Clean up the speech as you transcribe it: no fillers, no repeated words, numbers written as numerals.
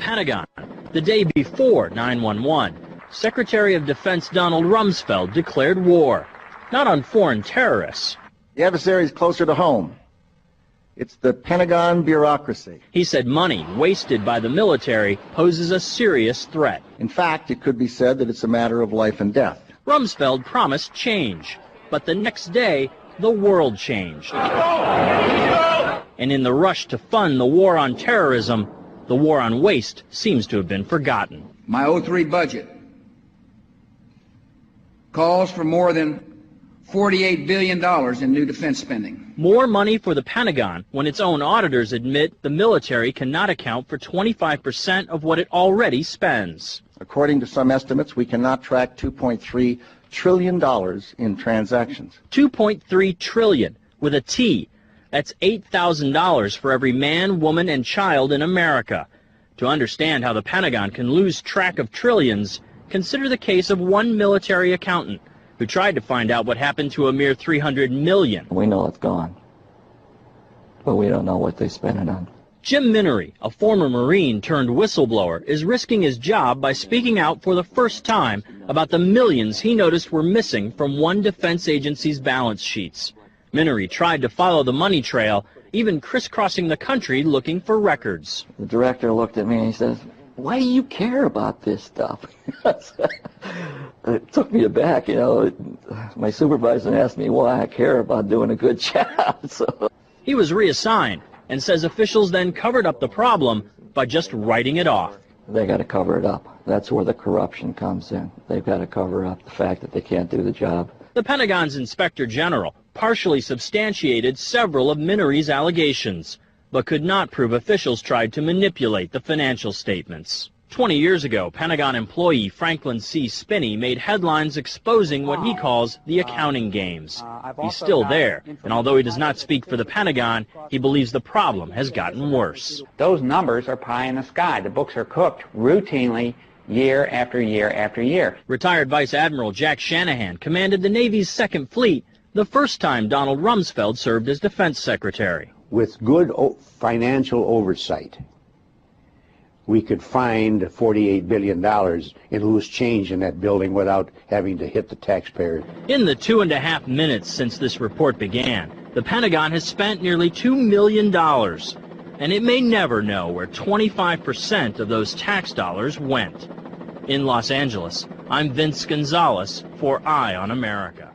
Pentagon. The day before 9/11, Secretary of Defense Donald Rumsfeld declared war, not on foreign terrorists. The adversary is closer to home. It's the Pentagon bureaucracy. He said money wasted by the military poses a serious threat. In fact, it could be said that it's a matter of life and death. Rumsfeld promised change, but the next day, the world changed. And in the rush to fund the war on terrorism, the war on waste seems to have been forgotten. My 03 budget calls for more than $48 billion in new defense spending. More money for the Pentagon when its own auditors admit the military cannot account for 25% of what it already spends. According to some estimates, we cannot track $2.3 trillion in transactions. $2.3 trillion with a T. That's $8,000 for every man, woman, and child in America. To understand how the Pentagon can lose track of trillions, consider the case of one military accountant who tried to find out what happened to a mere $300 million. We know it's gone, but we don't know what they spent it on. Jim Minery, a former Marine turned whistleblower, is risking his job by speaking out for the first time about the millions he noticed were missing from one defense agency's balance sheets. Minery tried to follow the money trail, even crisscrossing the country looking for records. The director looked at me and he says, "Why do you care about this stuff?" It took me aback, you know. My supervisor asked me why I care about doing a good job. So he was reassigned and says officials then covered up the problem by just writing it off. They got to cover it up. That's where the corruption comes in. They've got to cover up the fact that they can't do the job. The Pentagon's Inspector General partially substantiated several of Minery's allegations, but could not prove officials tried to manipulate the financial statements. 20 years ago, Pentagon employee Franklin C. Spinney made headlines exposing what he calls the accounting games. He's still there, and although he does not speak for the Pentagon, he believes the problem has gotten worse. Those numbers are pie in the sky. The books are cooked routinely year after year after year. Retired Vice Admiral Jack Shanahan commanded the Navy's Second Fleet the first time Donald Rumsfeld served as Defense Secretary. With good financial oversight, we could find $48 billion in loose change in that building without having to hit the taxpayer. In the 2.5 minutes since this report began, the Pentagon has spent nearly $2 million, and it may never know where 25% of those tax dollars went. In Los Angeles, I'm Vince Gonzalez for Eye on America.